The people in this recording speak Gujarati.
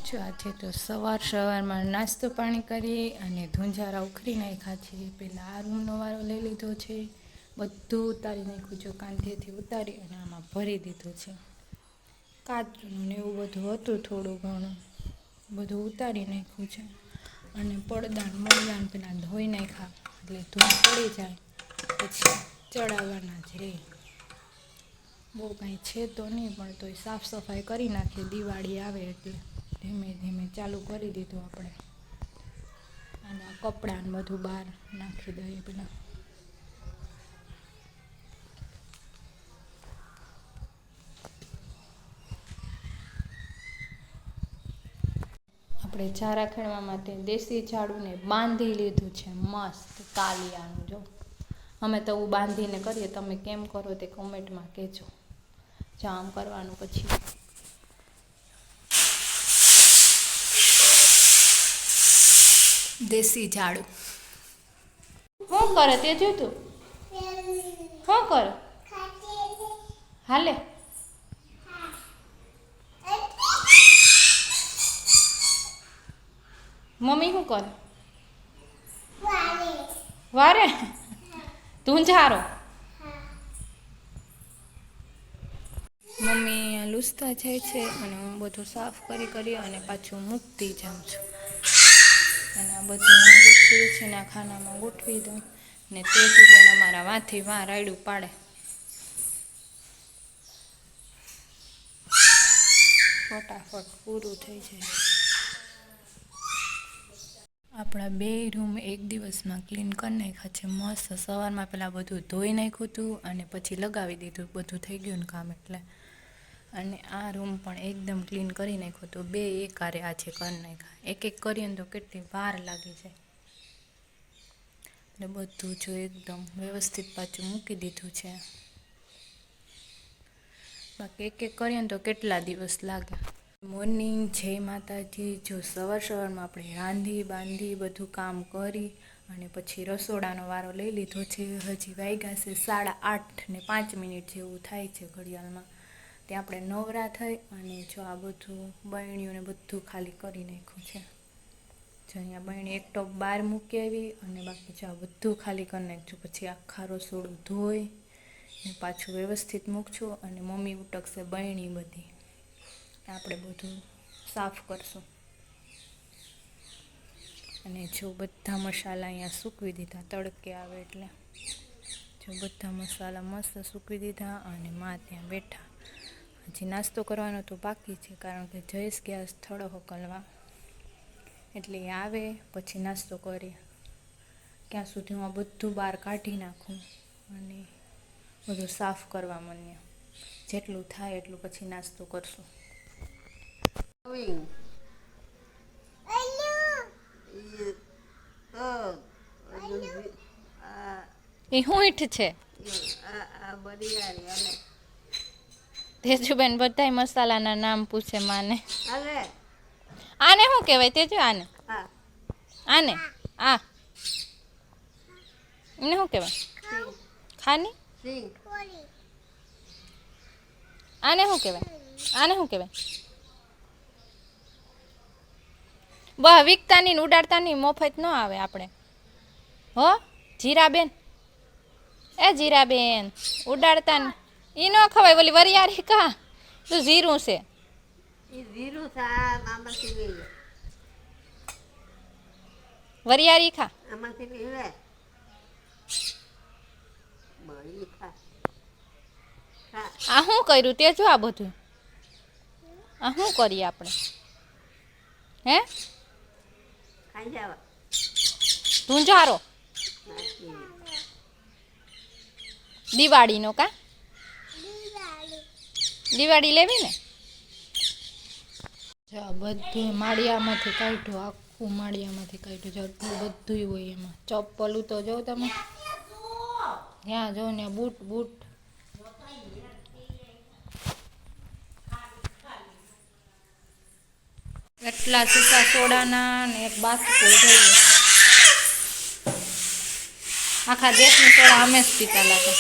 જો આજે તો સવારમાં નાસ્તો પાણી કરી અને ધુંજારા ઉખરી નાખ્યા છે. પહેલાં આ રૂમનો વારો લઈ લીધો છે. બધું ઉતારી નાખ્યું છે, કાંધેથી ઉતારી અને આમાં ભરી દીધું છે. કાચનું ને એવું બધું હતું, થોડું ઘણું બધું ઉતારી નાખ્યું છે. અને પડદાન પેલા ધોઈ નાખ્યા એટલે ધૂળ પડી જાય પછી ચડાવવાના જ રહે. બહુ કાંઈ છે તો નહીં, પણ તોય સાફ સફાઈ કરી નાખીએ. દિવાળી આવે એટલે ધીમે ધીમે ચાલુ કરી દીધું આપણે. અને આ કપડાં ને બધું બહાર નાખી દઈએ પેલા. આપણે ચારા ખેડવા માટે દેશી ઝાડુને બાંધી લીધું છે મસ્ત કાલિયાનું. જો અમે તો બાંધીને કરીએ, તમે કેમ કરો તે કોમેન્ટમાં કહેજો. જામ કરવાનું પછી દેશી ઝાડુ શું કરે તે જોતું શું કરે હાલે. મમ્મી શું કરે? વારે ધૂંઝારો. મમ્મી લૂસતા જાય છે અને હું બધું સાફ કરી અને પાછું મૂકતી જાઉં છું. અને આ બધું હું લૂસી છે ને ખાનામાં ગોઠવી દઉં ને તે જ અમારા વાંથી રાયડું પાડે. ફટાફટ પૂરું થઈ જાય. આપણા 2 રૂમ એક દિવસમાં ક્લીન કરી નાખ્યા છે મસ્ત. સવારમાં પહેલાં બધું ધોઈ નાખ્યું હતું અને પછી લગાવી દીધું. બધું થઈ ગયું ને કામ એટલે. અને આ રૂમ પણ એકદમ ક્લીન કરી નાખ્યો તો 2 એકારે આજે કરી નાખ્યા. એક કરીએ ને તો કેટલી વાર લાગી જાય. એટલે બધું જો એકદમ વ્યવસ્થિત પાછું મૂકી દીધું છે. બાકી એક કરીએ ને તો કેટલા દિવસ લાગે. મોર્નિંગ, જય માતાજી. જો સવારમાં આપણે રાંધી બાંધી બધું કામ કરી અને પછી રસોડાનો વારો લઈ લીધો છે. હજી વાગ્યા છે 8:30 ને 5 જેવું થાય છે ઘડિયાળમાં. ત્યાં આપણે નવરા થઈ અને જો આ બધું બરણીઓને બધું ખાલી કરી નાખ્યું છે. જો અહીંયા બરણી એક ટોપ બહાર મૂકી આવી અને બાકી જો આ બધું ખાલી કરી નાખજો. પછી આખા રસોડું ધોઈ ને પાછું વ્યવસ્થિત મૂકશું અને મમ્મી ઉટકશે બરણી બધી. આપણે બધું સાફ કરશું. અને જો બધા મસાલા અહીંયા સૂકવી દીધા, તડકે આવે એટલે. જો બધા મસાલા મસ્ત સૂકવી દીધા અને માં ત્યાં બેઠા. હજી નાસ્તો કરવાનો તો બાકી છે, કારણ કે જયેશ ગયા સ્થળો હોકલવા. એટલે એ આવે પછી નાસ્તો કરીએ. ક્યાં સુધી હું આ બધું બહાર કાઢી નાખું અને બધું સાફ કરવા માંડીએ. જેટલું થાય એટલું પછી નાસ્તો કરશું. એ શું ઈઠ છે તેજુબેન? બધાય મસાલાના નામ પૂછે માને. આને શું કહેવાય તેજુ? આને આને આ એને શું કહેવાય? ખાની. આને શું કહેવાય? આને શું કહેવાય? બહ વિકતાની ને ઉડાડતાની મફત ન આવે આપણે. હો જીરાબેન, એ જીરાબેન ઉડાડતા એ ન ખવાય. બોલી વરિયાળી કા તો જીરું છે. વરિયાળી ખા. આ શું કર્યું તે જો. આ બધું આ શું કરીએ આપણે? હે ધુંજારો દિવાળીનો કા? દિવાળી લેવી ને. બધું માળિયામાંથી કાઢ્યું, આખું માળિયામાંથી કાઢ્યું. બધું હોય એમાં. ચપ્પલું તો જો તમે ત્યાં જો ને. બૂટ એટલા સૂકા સોડાના ને એક બાસ્કો જોઈએ. આખા દેશની સોડા અમે જ પીતા લાગે.